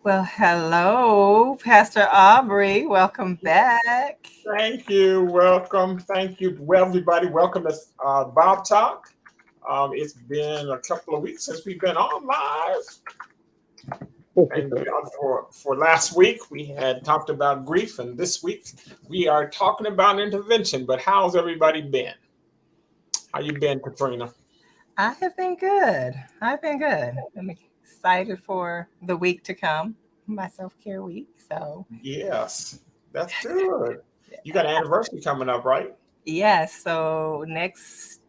Well, hello, Pastor Aubrey. Welcome back. Thank you. Welcome. Thank you. Well, everybody, welcome to Bob Talk. It's been a couple of weeks since we've been on live. Thank God for last week. We had talked about grief, and this week we are talking about intervention. But how's everybody been? How you been, Katrina? I have been good. I've been good. I'm excited for the week to come, my self care week. So, Yes, that's good. You got an anniversary coming up, right? yes. So next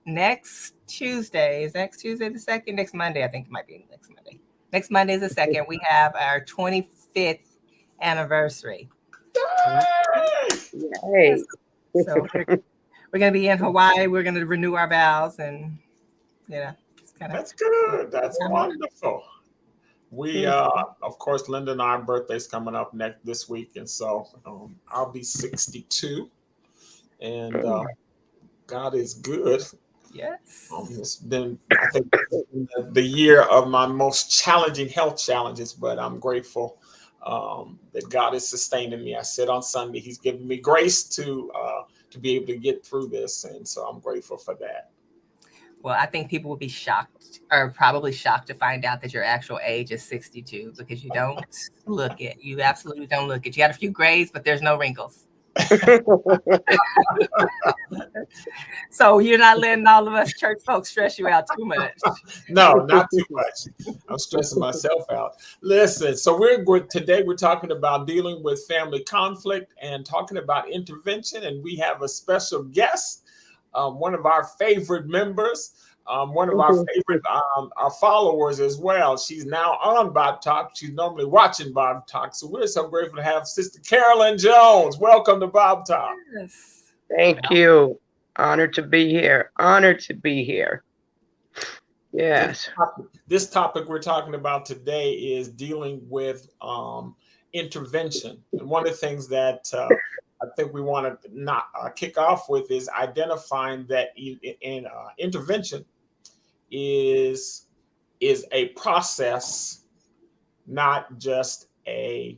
Tuesday the second, next Monday. I think it might be next Monday. Next Monday is the second. We have our 25th anniversary. Yes. Yay. So we're gonna be in Hawaii. We're gonna renew our vows, and it's kind of That's good. That's wonderful. We, of course, Linda and our birthday's coming up next this week, and so I'll be 62, and God is good. yes. It's been, I think, the year of my most challenging health challenges, but I'm grateful that God is sustaining me. I said on Sunday, He's given me grace to be able to get through this, and so I'm grateful for that. Well, I think people will be shocked, or probably shocked to find out that your actual age is 62 because you don't look it. You absolutely don't look it. You got a few grays, but there's no wrinkles. So you're not letting all of us church folks stress you out too much. No, not too much. I'm stressing myself out. Listen, so today we're talking about dealing with family conflict and talking about intervention, and we have a special guest, one of our favorite members, one of our favorite our followers as well. She's now on Bob Talk. She's normally watching Bob Talk, so we're so grateful to have Sister Carolyn Jones. Welcome to Bob Talk. Yes. Thank you. Honored to be here. Honored to be here. This Yes. topic, this topic we're talking about today is dealing with intervention. And one of the things that I think we want to not kick off with is identifying that intervention is a process, not just a.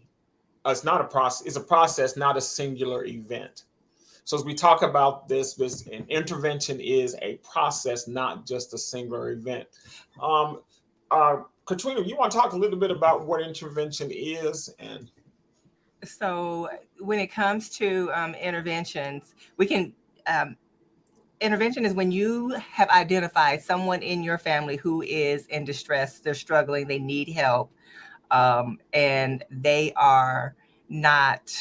It's not a process. It's a process, not a singular event. So as we talk about this intervention is a process, not just a singular event. Um, Katrina, you want to talk a little bit about what intervention is? And So when it comes to interventions, we can um, intervention is when you have identified someone in your family who is in distress, they're struggling, they need help, and they are not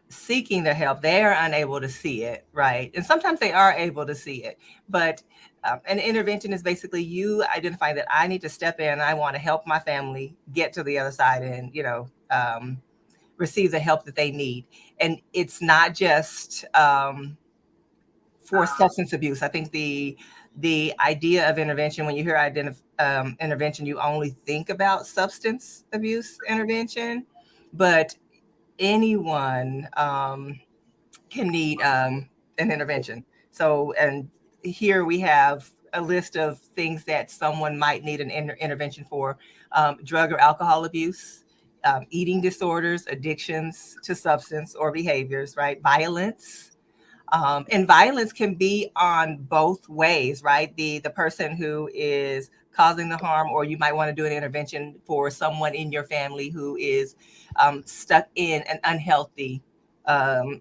seeking their help. They are unable to see it, right? And sometimes they are able to see it, but an intervention is basically you identifying that I need to step in. I want to help my family get to the other side, and receive the help that they need. And it's not just for substance abuse. I think the idea of intervention, when you hear intervention, you only think about substance abuse intervention, but anyone can need an intervention. So, and here we have a list of things that someone might need an intervention for: drug or alcohol abuse, eating disorders, addictions to substance or behaviors, right? Violence. And violence can be on both ways, right? The person who is causing the harm, or you might want to do an intervention for someone in your family who is stuck in an unhealthy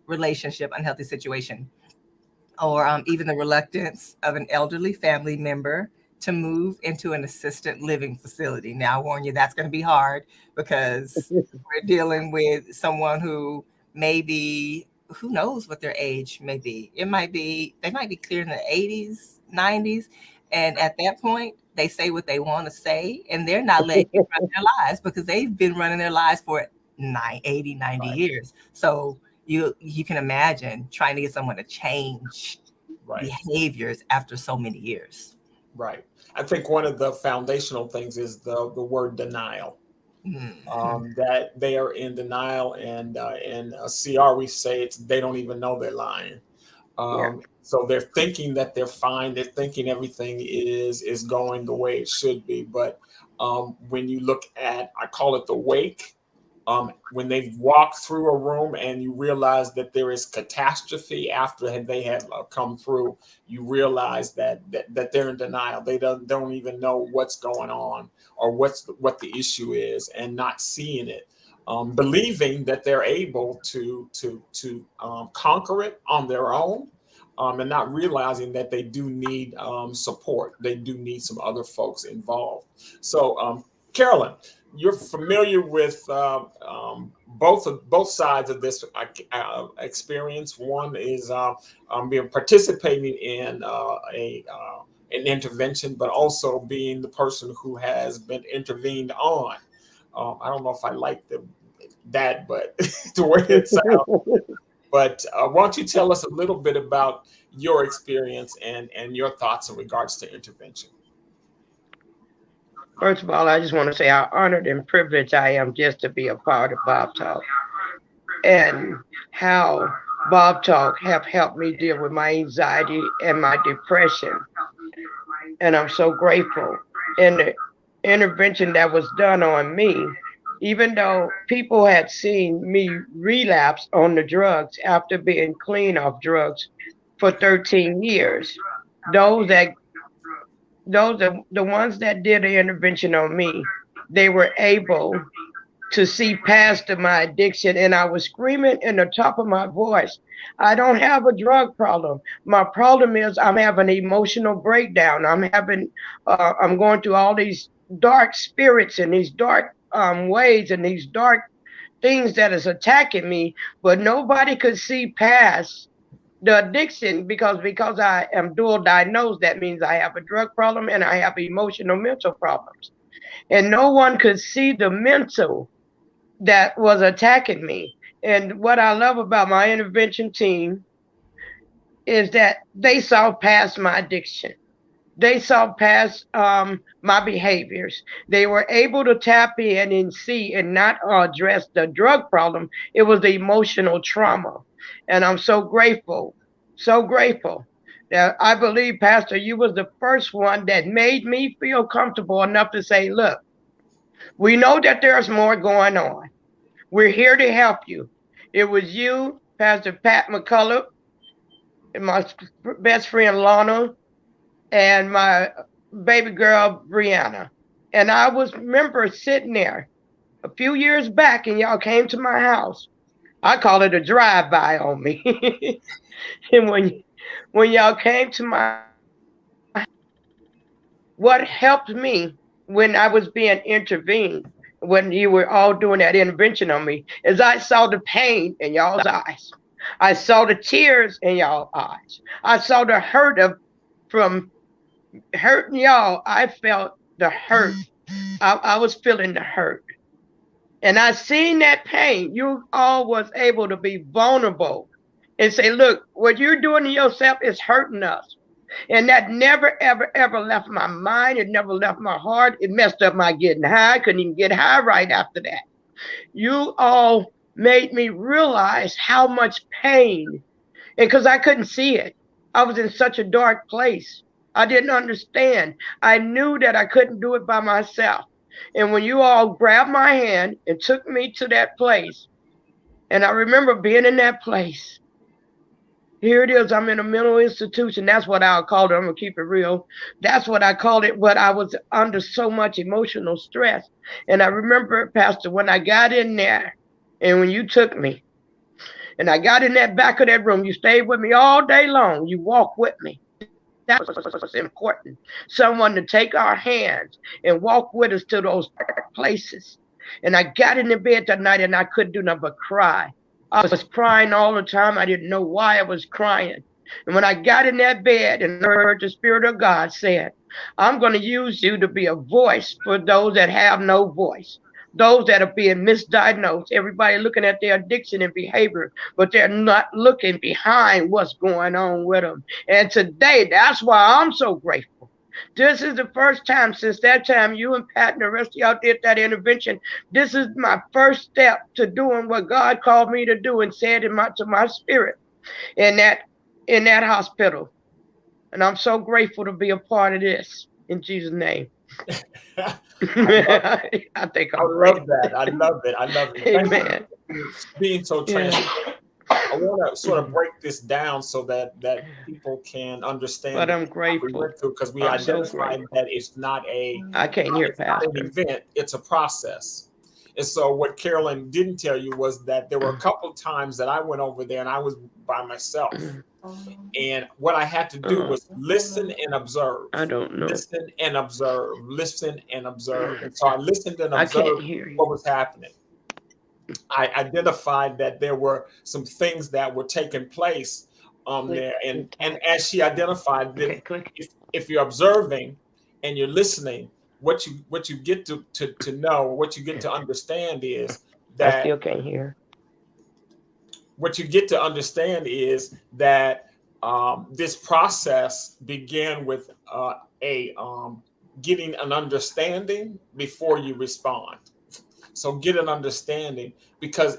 relationship, unhealthy situation, or even the reluctance of an elderly family member to move into an assisted living facility. Now, I warn you, that's going to be hard because we're dealing with someone who maybe, who knows what their age may be. It might be, they might be clear in the 80s, 90s. And at that point, they say what they want to say, and they're not letting you run their lives because they've been running their lives for 80, 90 right, years. So you can imagine trying to get someone to change right, behaviors after so many years. right. I think one of the foundational things is the word denial. Mhm. That they are in denial, and in CR we say it's they don't even know they're lying. Yeah. So they're thinking that they're fine. They're thinking everything is going the way it should be. But when you look at I call it the wake. When they've walked through a room and you realize that there is catastrophe after they have come through, you realize that they're in denial. They don't even know what's going on or what the issue is, and not seeing it, believing that they're able to conquer it on their own, and not realizing that they do need support. They do need some other folks involved. So, Carolyn, you're familiar with both sides of this experience. One is being participating in an intervention, but also being the person who has been intervened on. I don't know if I like that, but the way it sounds. But why don't you tell us a little bit about your experience and your thoughts in regards to intervention? First of all, I just want to say how honored and privileged I am just to be a part of Bob Talk, and how Bob Talk have helped me deal with my anxiety and my depression. And I'm so grateful. And the intervention that was done on me, even though people had seen me relapse on the drugs after being clean of drugs for 13 years, those that the ones that did the intervention on me, they were able to see past my addiction, and I was screaming in the top of my voice, I don't have a drug problem. My problem is I'm having an emotional breakdown. I'm going through all these dark spirits and these dark ways and these dark things that is attacking me, but nobody could see past the addiction because I am dual diagnosed. That means I have a drug problem and I have emotional mental problems. And no one could see the mental that was attacking me. And what I love about my intervention team is that they saw past my addiction. They saw past my behaviors. They were able to tap in and see and not address the drug problem. It was the emotional trauma. And I'm so grateful that I believe, Pastor, you was the first one that made me feel comfortable enough to say, look, we know that there's more going on. We're here to help you. It was you, Pastor Pat McCullough, and my best friend Lana, and my baby girl Brianna. And I was remember sitting there a few years back, and y'all came to my house. I call it a drive-by on me. And when y'all came to my what helped me when I was being intervened, when you were all doing that intervention on me, is I saw the pain in y'all's eyes. I saw the tears in y'all eyes. I saw the hurt of from hurting y'all. I felt the hurt. I was feeling the hurt. And I seen that pain. You all was able to be vulnerable and say, look, what you're doing to yourself is hurting us. And that never, ever, ever left my mind. It never left my heart. It messed up my getting high. I couldn't even get high right after that. You all made me realize how much pain, and because I couldn't see it, I was in such a dark place. I didn't understand. I knew that I couldn't do it by myself. And when you all grabbed my hand and took me to that place, and I remember being in that place, here it is. I'm in a mental institution. That's what I'll call it. I'm going to keep it real. That's what I called it. But I was under so much emotional stress. And I remember, Pastor, when I got in there and when you took me and I got in that back of that room, you stayed with me all day long. You walked with me. That was important. Someone to take our hands and walk with us to those places. And I got in the bed that night and I couldn't do nothing but cry. I was crying all the time. I didn't know why I was crying. And when I got in that bed and heard the Spirit of God said, I'm going to use you to be a voice for those that have no voice, those that are being misdiagnosed. Everybody looking at their addiction and behavior, but they're not looking behind what's going on with them. And today, that's why I'm so grateful. This is the first time since that time you and Pat and the rest of y'all did that intervention. This is my first step to doing what God called me to do and said to my spirit in that hospital. And I'm so grateful to be a part of this in Jesus' name. I think I I'm love ready. that. I love it. I love it. Thank you Amen. for being so Yeah. transparent. I want to sort of Mhm. break this down so that people can understand But the I'm process we grateful. went through, because we I'm so identified grateful. that I can't hear it's not an Pastor. event, it's a process. And so what Carolyn didn't tell you was that there were a couple times that I went over there and I was by myself. Mm. And what I had to do Oh, was listen and observe. I don't know. Listen and observe. Listen and observe. And so I listened and I can't observed hear you. what was happening. I identified that there were some things that were taking place Click there. And and and talk. as she identified, Okay, then click. if you're observing and you're listening, what you get to know, what you get Yeah. to understand is I that still can't hear. this process began with a getting an understanding before you respond. So get an understanding, because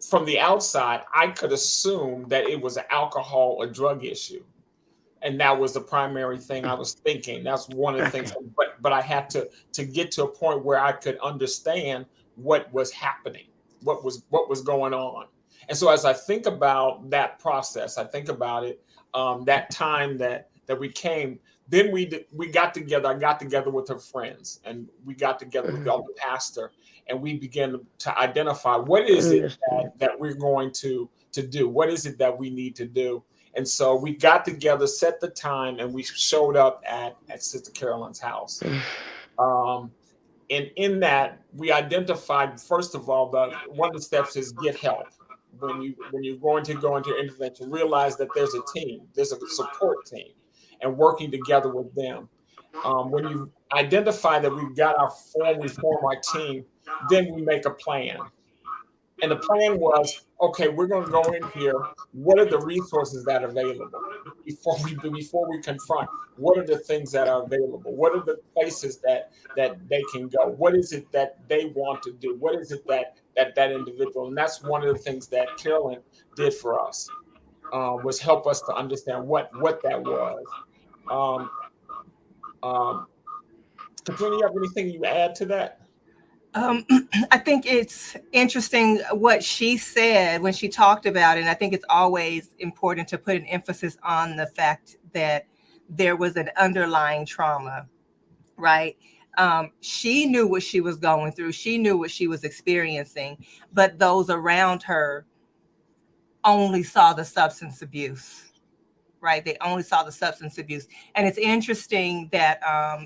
from the outside, I could assume that it was an alcohol or drug issue. And that was the primary thing I was thinking. That's one of the things. Okay. But I had to get to a point where I could understand what was happening, what was going on. And so as I think about that process, I think about it, that time that we came. Then we got together. I got together with her friends, and we got together with the Mhm. other pastor, and we began to identify what I is it understand. that we're going to do. What is it that we need to do? And so we got together, set the time, and we showed up at Sister Carolyn's house. Mm. Um, and in that, we identified, first of all, the one of the steps is get help. When you're going to go into intervention, realize that there's a team, there's a support team, and working together with them. When you identify that we form our team, then we make a plan. And the plan was, okay, we're going to go in here. What are the resources that are available before we confront? What are the things that are available? What are the places that they can go? What is it that they want to do? What is it that individual? And that's one of the things that Carolyn did for us, was help us to understand what that was. Um, um, Katrina, you have anything you add to that? Um, I think it's interesting what she said when she talked about it. And I think it's always important to put an emphasis on the fact that there was an underlying trauma, right? She knew what she was going through, she knew what she was experiencing, but those around her only saw the substance abuse, right? They only saw the substance abuse. And it's interesting that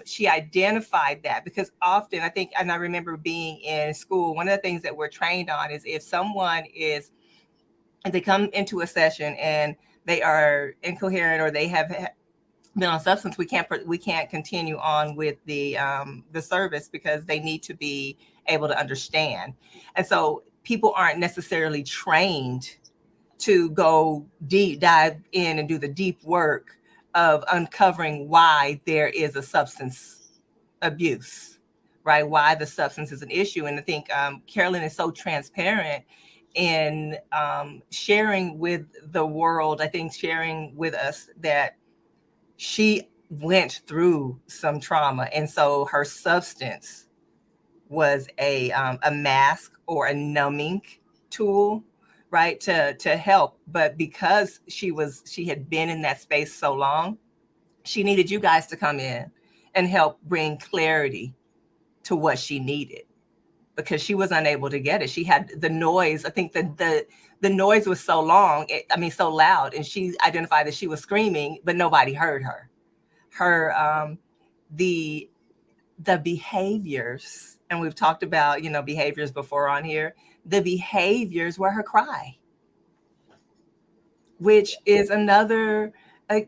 she identified that, because often I think, and I remember being in school, one of the things that we're trained on is if someone is, and they come into a session and they are incoherent or they have been on substance, we can't continue on with the service because they need to be able to understand. And so people aren't necessarily trained to go deep dive in and do the deep work of uncovering why there is a substance abuse, right? Why the substance is an issue. And I think Carolyn is so transparent in sharing with the world, I think sharing with us that she went through some trauma. And so her substance was a mask or a numbing tool, right, to help. But because she had been in that space so long, she needed you guys to come in and help bring clarity to what she needed, because she was unable to get it. She had the noise. I think the noise was so long, so loud, and she identified that she was screaming, but nobody heard her. Her the behaviors, and we've talked about behaviors before on here. The behaviors were her cry, which is another,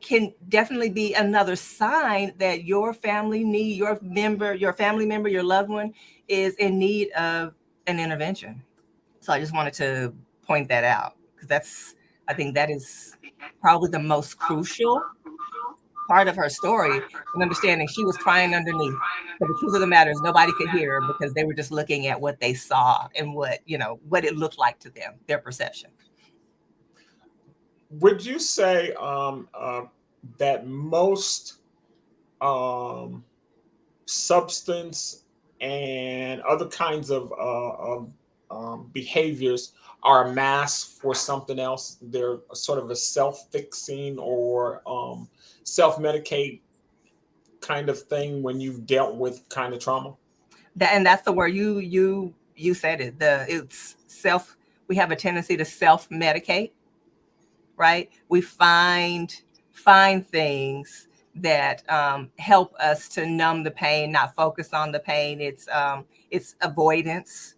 can definitely be another sign that your family member, your loved one is in need of an intervention. So I just wanted to point that out, because I think that is probably the most crucial part of her story, and understanding she was crying underneath. But the truth of the matter is nobody could hear her because they were just looking at what they saw and what it looked like to them, their perception. Would you say that most um, substance and other kinds of behaviors are a mask for something else. They're sort of a self-fixing or self-medicate kind of thing when you've dealt with kind of trauma. And that's the word you said it. It's self. We have a tendency to self medicate, right? We find things that help us to numb the pain, not focus on the pain. It's avoidance,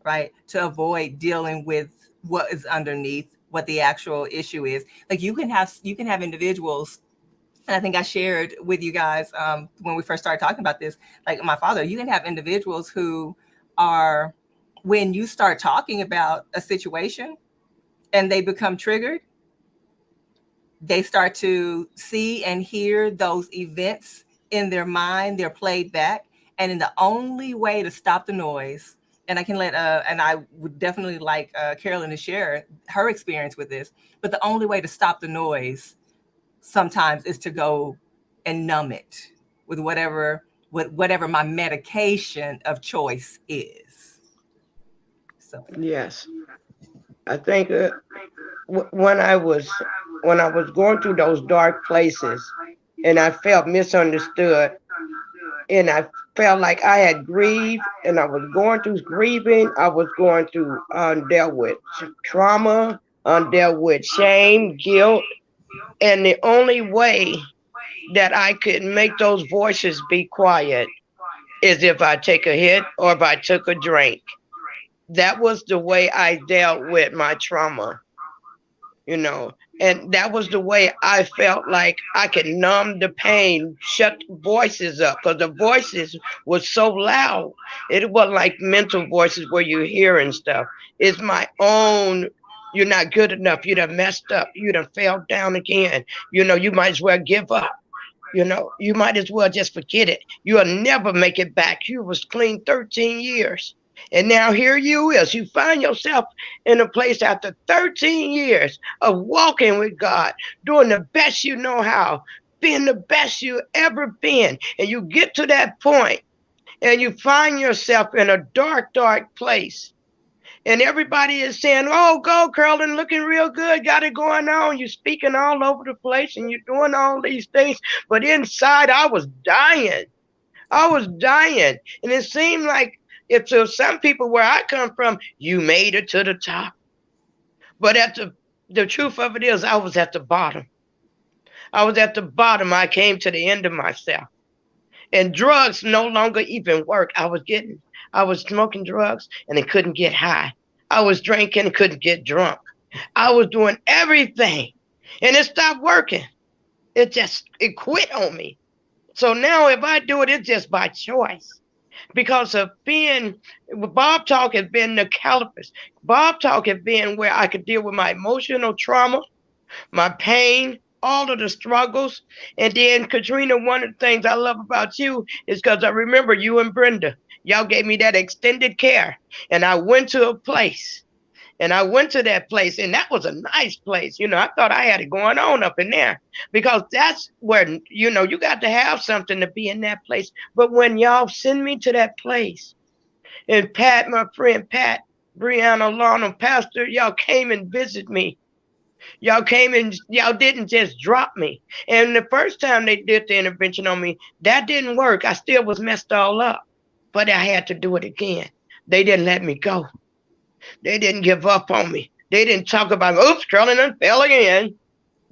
right? To avoid dealing with what is underneath, what the actual issue is. Like you can have individuals, and I think I shared with you guys when we first started talking about this, like my father, you can have individuals who are, when you start talking about a situation and they become triggered, they start to see and hear those events in their mind. They're played back. And in the only way to stop the noise, and I can let, and I would definitely like Carolyn to share her experience with this, but the only way to stop the noise sometimes is to go and numb it with whatever my medication of choice is. So Yes, I think when I was going through those dark places, and I felt misunderstood, and I felt like I had grieved, and I was going through grieving. I was going through undealt with trauma, undealt with shame, guilt, and the only way that I could make those voices be quiet is if I take a hit or if I took a drink. That was the way I dealt with my trauma, you know. And that was the way I felt like I could numb the pain, shut the voices up, because the voices was so loud. It wasn't like mental voices where you hearing stuff. It's my own. You're not good enough. You done messed up. You done fell down again. You know, you might as well give up. You know, you might as well just forget it. You'll never make it back. You was clean 13 years. And now here you is. You find yourself in a place after 13 years of walking with God, doing the best you know how, being the best you ever been. And you get to that point and you find yourself in a dark, dark place. And everybody is saying, "Oh, go, Carolyn, looking real good, got it going on. You're speaking all over the place and you're doing all these things." But inside, I was dying. I was dying. And it seemed like if to some people where I come from, you made it to the top. But the truth of it is, I was at the bottom. I was at the bottom. I came to the end of myself. And drugs no longer even work. I was smoking drugs and I couldn't get high. I was drinking and couldn't get drunk. I was doing everything and it stopped working. It quit on me. So now if I do it, it's just by choice. Because of being, Bob Talk has been the calipers. Bob Talk has been where I could deal with my emotional trauma, my pain, all of the struggles. And then, Katrina, one of the things I love about you is because I remember you and Brenda. Y'all gave me that extended care. And I went to a place. And I went to that place, and that was a nice place. You know, I thought I had it going on up in there because that's where, you know, you got to have something to be in that place. But when y'all send me to that place, and Pat, my friend Pat, Brianna, Lorna, Pastor, y'all came and visited me. Y'all came and y'all didn't just drop me. And the first time they did the intervention on me, that didn't work. I still was messed all up, but I had to do it again. They didn't let me go. They didn't give up on me. They didn't talk about, "Oops, Carolyn and fell again."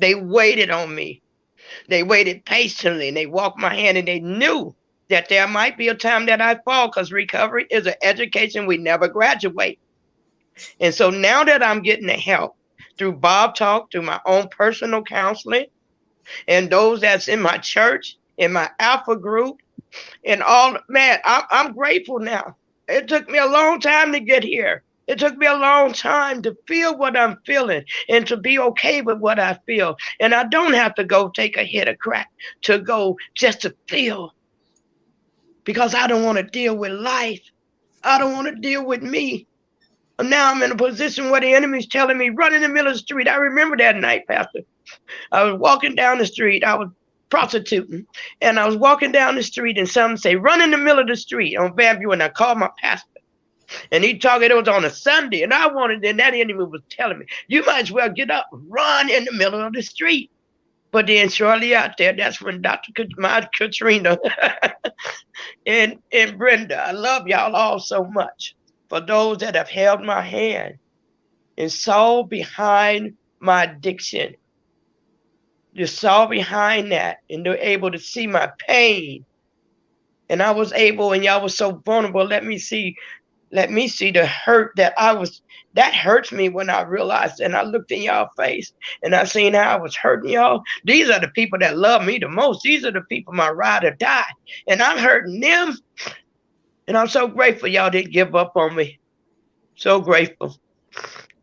They waited on me. They waited patiently and they walked my hand and they knew that there might be a time that I fall because recovery is an education we never graduate. And so now that I'm getting the help through Bob Talk, through my own personal counseling, and those that's in my church, in my Alpha group, and all, man, I'm grateful now. It took me a long time to get here. It took me a long time to feel what I'm feeling and to be okay with what I feel. And I don't have to go take a hit of crack to go just to feel because I don't want to deal with life. I don't want to deal with me. And now I'm in a position where the enemy's telling me, run in the middle of the street. I remember that night, Pastor. I was walking down the street. I was prostituting. And I was walking down the street and some say, run in the middle of the street on Bamboo. And I called my pastor. And he talking, it was on a Sunday. And I wanted, and that enemy was telling me, you might as well get up, run in the middle of the street. But then shortly out there, that's when my Katrina and Brenda, I love y'all all so much. For those that have held my hand and saw behind my addiction, you saw behind that, and they're able to see my pain. And I was able, and y'all was so vulnerable. Let me see the hurt that hurts me when I realized, and I looked in y'all face and I seen how I was hurting y'all. These are the people that love me the most. These are the people my ride or die. And I'm hurting them. And I'm so grateful y'all didn't give up on me. So grateful.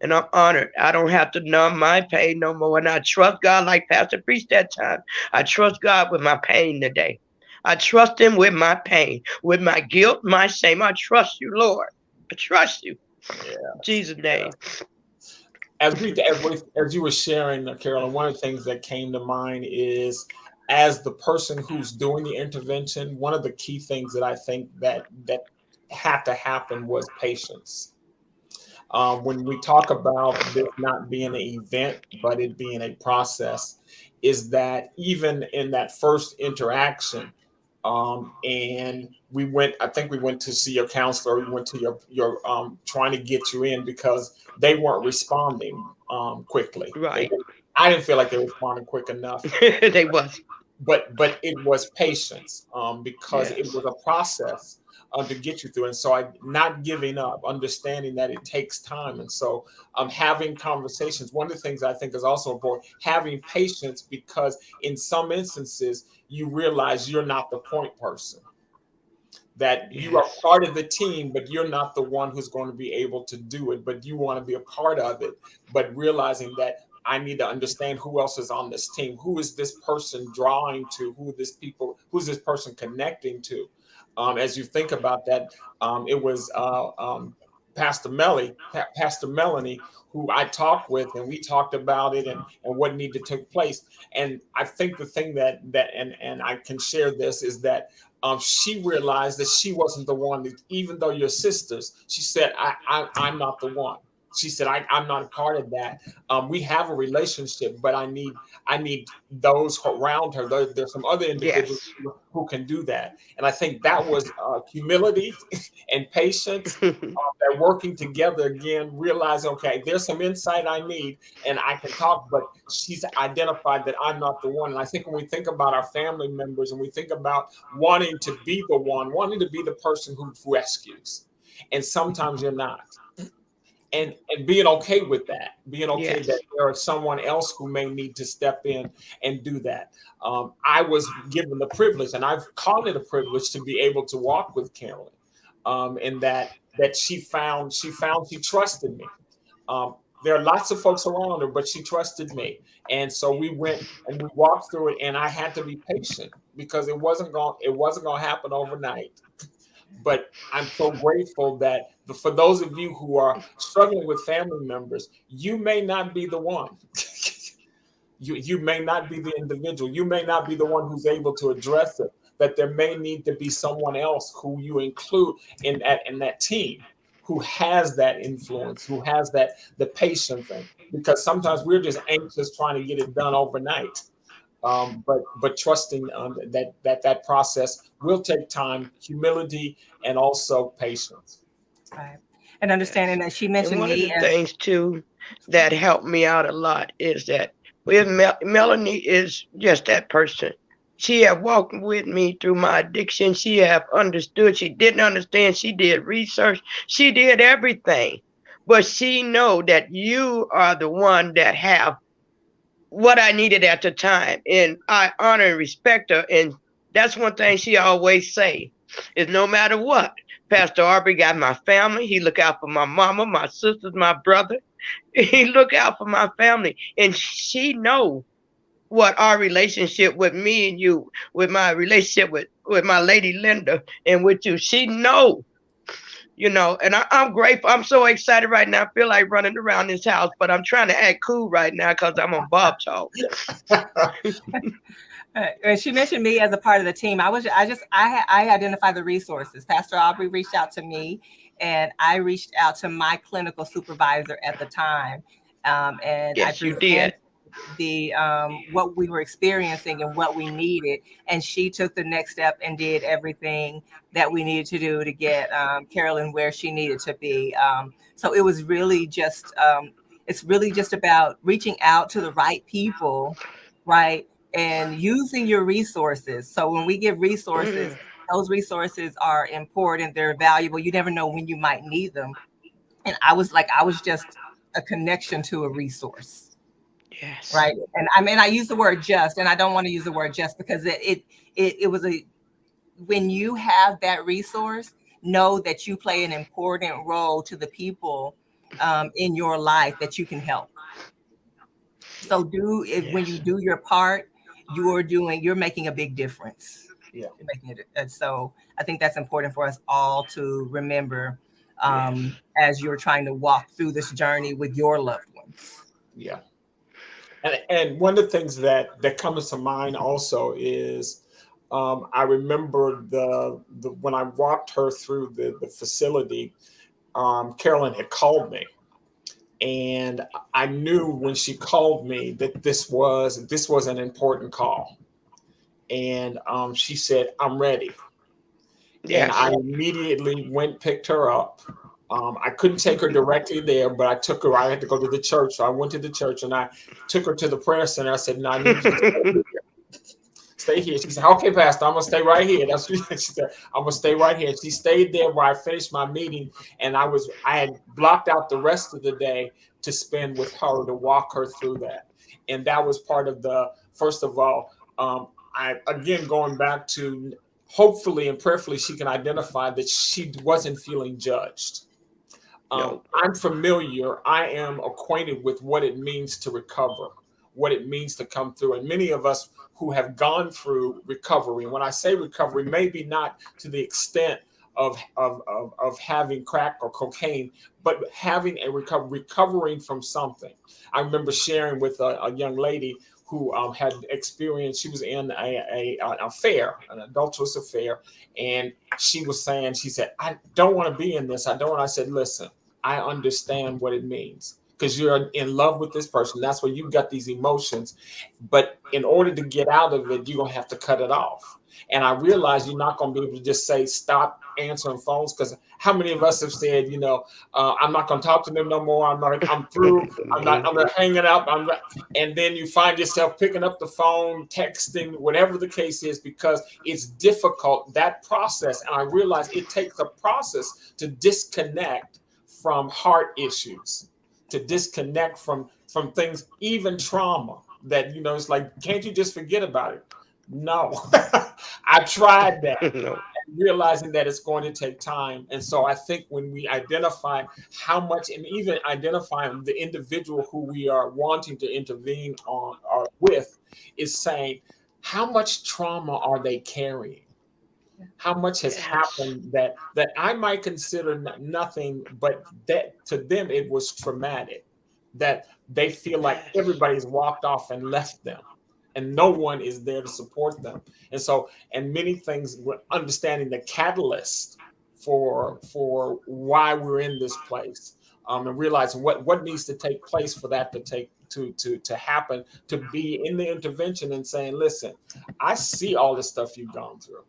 And I'm honored. I don't have to numb my pain no more. And I trust God like Pastor preached that time. I trust God with my pain today. I trust him with my pain, with my guilt, my shame. I trust you, Lord. I trust you. Yeah. In Jesus' name. As you were sharing, Carolyn, one of the things that came to mind is, as the person who's doing the intervention, one of the key things that I think that had to happen was patience. When we talk about this not being an event, but it being a process, is that even in that first interaction, and I think we went to see your counselor, we went to your trying to get you in because they weren't responding quickly. Right. I didn't feel like they were responding quick enough. They was. But it was patience, because Yes. it was a process to get you through. And so not giving up, understanding that it takes time. And so having conversations, one of the things I think is also important, having patience, because in some instances, you realize you're not the point person, that you are part of the team, but you're not the one who's going to be able to do it, but you want to be a part of it, but realizing that I need to understand who else is on this team. Who is this person drawing to? Who's this person connecting to? As you think about that, it was Pastor Melanie, who I talked with, and we talked about it and what needed to take place. And I think the thing that and I can share this is that she realized that she wasn't the one. Even though you're sisters, she said, I'm not the one. She said, I'm not a part of that. We have a relationship, but I need those around her. There's some other individuals who can do that. And I think that was humility and patience. They're working together again, realizing, okay, there's some insight I need and I can talk, but she's identified that I'm not the one. And I think when we think about our family members and we think about wanting to be the one, wanting to be the person who rescues, and sometimes you're not. And being okay with that, that there is someone else who may need to step in and do that. I was given the privilege, and I've called it a privilege, to be able to walk with Carolyn, and that she trusted me. There are lots of folks around her, but she trusted me. And so we went and we walked through it, and I had to be patient because it wasn't going to happen overnight. But I'm so grateful that for those of you who are struggling with family members, you may not be the one. You may not be the individual. You may not be the one who's able to address it. That there may need to be someone else who you include in that team, who has that influence, who has the patient thing. Because sometimes we're just anxious trying to get it done overnight. But trusting that process will take time, humility, and also patience. Right. And understanding that she mentioned one me. Of the things too that helped me out a lot is that with Melanie is just that person. She have walked with me through my addiction. She have understood. She didn't understand. She did research. She did everything. But she know that you are the one that have what I needed at the time. And I honor and respect her. And that's one thing she always say is no matter what, Pastor Aubrey got my family. He look out for my mama, my sisters, my brother. He look out for my family. And she know what our relationship with me and you, with my relationship with my lady Linda and with you, she know. And I'm grateful. I'm so excited right now. I feel like running around this house, but I'm trying to act cool right now because I'm on Bob Talk. And she mentioned me as a part of the team. I identify the resources. Pastor Aubrey reached out to me, and I reached out to my clinical supervisor at the time, and I Yes, you presented did. the what we were experiencing and what we needed, and she took the next step and did everything that we needed to do to get Carolyn where she needed to be. So it was really just it's really just about reaching out to the right people, right? And using your resources. So when we give resources, Mm, those resources are important, they're valuable. You never know when you might need them. And I was just a connection to a resource, yes. right? And I mean, I use the word just, and I don't want to use the word just because it was a, when you have that resource, know that you play an important role to the people in your life that you can help. So if when you Yes. do your part, you're making a big difference. Yeah. You're making it. And so I think that's important for us all to remember Yes. as you're trying to walk through this journey with your loved ones. Yeah. And one of the things that comes to mind also is I remember the when I walked her through the facility, Carolyn had called me, and I knew when she called me that this was an important call, and she said, "I'm ready." And I Yes. immediately went, picked her up. I couldn't take her directly there, but I took her. I had to go to the church, so I went to the church and I took her to the prayer center. I said, "No, I need you to stay here." She said, "Okay, Pastor, I'm gonna stay right here." That's what she said. "I'm gonna stay right here." She stayed there while I finished my meeting, and I had blocked out the rest of the day to spend with her to walk her through that, and that was part of the first of all. I again going back to hopefully and prayerfully she can identify that she wasn't feeling judged. No. I'm familiar, I am acquainted with what it means to recover, what it means to come through. And many of us who have gone through recovery, and when I say recovery, maybe not to the extent of having crack or cocaine, but having a recovering from something. I remember sharing with a young lady who had experienced, she was in an affair, an adulterous affair, and she was saying, she said, "I don't want to be in this. I don't want." I said, "Listen, I understand what it means because you're in love with this person. That's where you got these emotions. But in order to get out of it, you're going to have to cut it off." And I realize you're not going to be able to just say, "Stop answering phones." Because how many of us have said, "I'm not going to talk to them no more. I'm through. I'm not hanging up." And then you find yourself picking up the phone, texting, whatever the case is, because it's difficult, that process. And I realize it takes a process to disconnect from heart issues, to disconnect from things, even trauma that it's like, can't you just forget about it? No. I tried that, No. realizing that it's going to take time. And so I think when we identify how much, and even identifying the individual who we are wanting to intervene on or with, is saying, how much trauma are they carrying? How much has Yes. happened that I might consider nothing, but that to them it was traumatic. That they feel like Yes. everybody's walked off and left them, and no one is there to support them. And so, and many things, we're understanding the catalyst for why we're in this place, and realizing what needs to take place for that to happen, to be in the intervention and saying, "Listen, I see all the stuff you've gone through.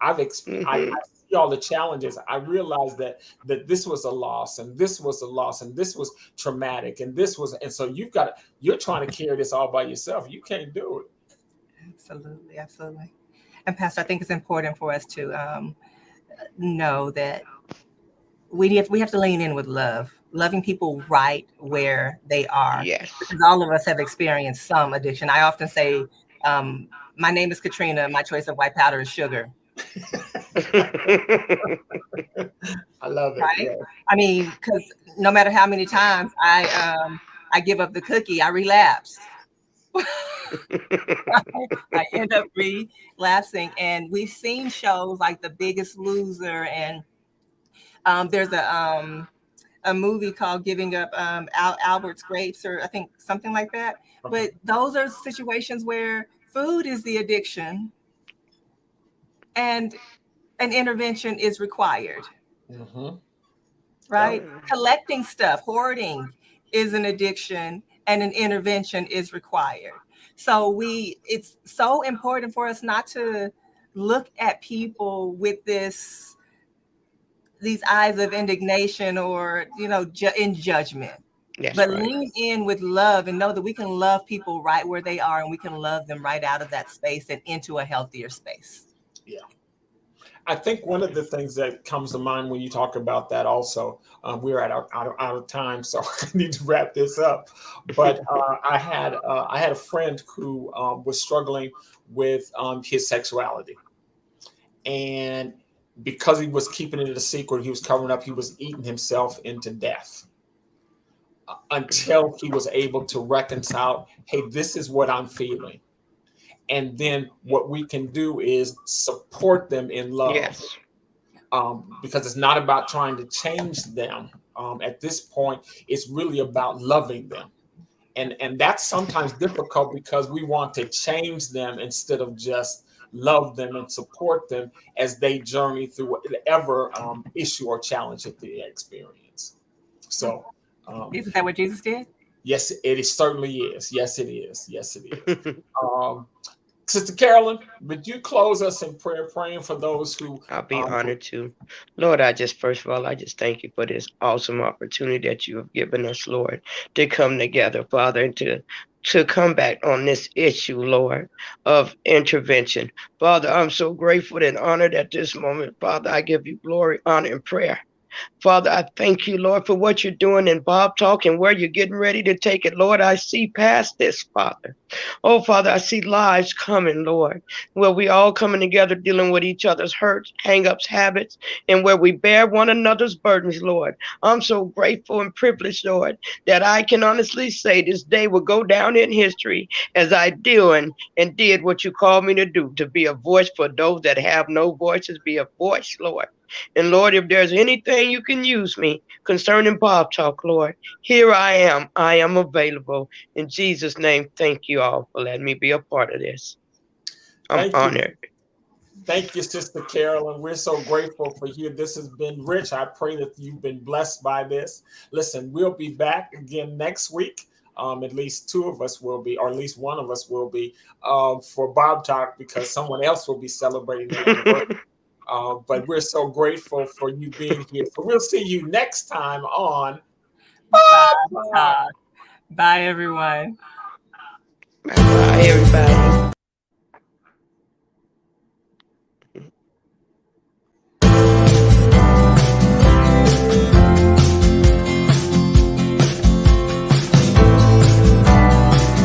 I Hmm. see all the challenges. I realized that this was a loss, and this was a loss, and this was traumatic, and this was, and so you're trying to carry this all by yourself. You can't do it." Absolutely, absolutely. And Pastor, I think it's important for us to know that we have to lean in with love, loving people right where they are, Yes. because all of us have experienced some addiction. I often say, um, "My name is Katrina. My choice of white powder is sugar." I love it. Right? Yeah. I mean, because no matter how many times I give up the cookie, I relapse. I end up relapsing, and we've seen shows like The Biggest Loser, and there's a movie called Giving Up Albert's Grapes, or I think something like that. Okay. But those are situations where food is the addiction, and an intervention is required, Mm-hmm. right? Oh, Collecting stuff, hoarding is an addiction, and an intervention is required. So it's so important for us not to look at people with these eyes of indignation or, in judgment, that's but right. lean in with love and know that we can love people right where they are, and we can love them right out of that space and into a healthier space. Yeah. I think one of the things that comes to mind when you talk about that also, we're out of time, so I need to wrap this up. But I had a friend who was struggling with his sexuality, and because he was keeping it a secret, he was covering up. He was eating himself into death until he was able to reconcile. Hey, this is what I'm feeling, and then what we can do is support them in love, Yes. because it's not about trying to change them. At this point, it's really about loving them, and that's sometimes difficult because we want to change them instead of just love them and support them as they journey through whatever issue or challenge that they experience. So, Isn't that what Jesus did? yes, it certainly is. Yes, it is. Yes, it is. Um, Sister Carolyn, would you close us in prayer, praying for those who I'll be honored to. Lord, first of all, I just thank you for this awesome opportunity that you have given us, Lord, to come together, Father, and to come back on this issue, Lord, of intervention. Father, I'm so grateful and honored at this moment. Father, I give you glory, honor, and prayer. Father, I thank you, Lord, for what you're doing in Bob Talk and where you're getting ready to take it. Lord, I see past this, Father. Oh, Father, I see lives coming, Lord, where we all coming together dealing with each other's hurts, hang-ups, habits, and where we bear one another's burdens, Lord. I'm so grateful and privileged, Lord, that I can honestly say this day will go down in history as I doing and did what you called me to do, to be a voice for those that have no voices, be a voice, Lord. And Lord, if there's anything you can use me concerning Bob Talk, Lord, here I am. I am available. In Jesus' name, thank you all for letting me be a part of this. I'm thank you. honored. Thank you, Sister Carolyn. We're so grateful for you. This has been rich. I pray that you've been blessed by this. Listen, we'll be back again next week. At least two of us will be, or at least one of us will be, for Bob Talk, because someone else will be celebrating their anniversary. But we're so grateful for you being here. So we'll see you next time on Bye, Bob Talk. Bye, everyone. Bye, everybody.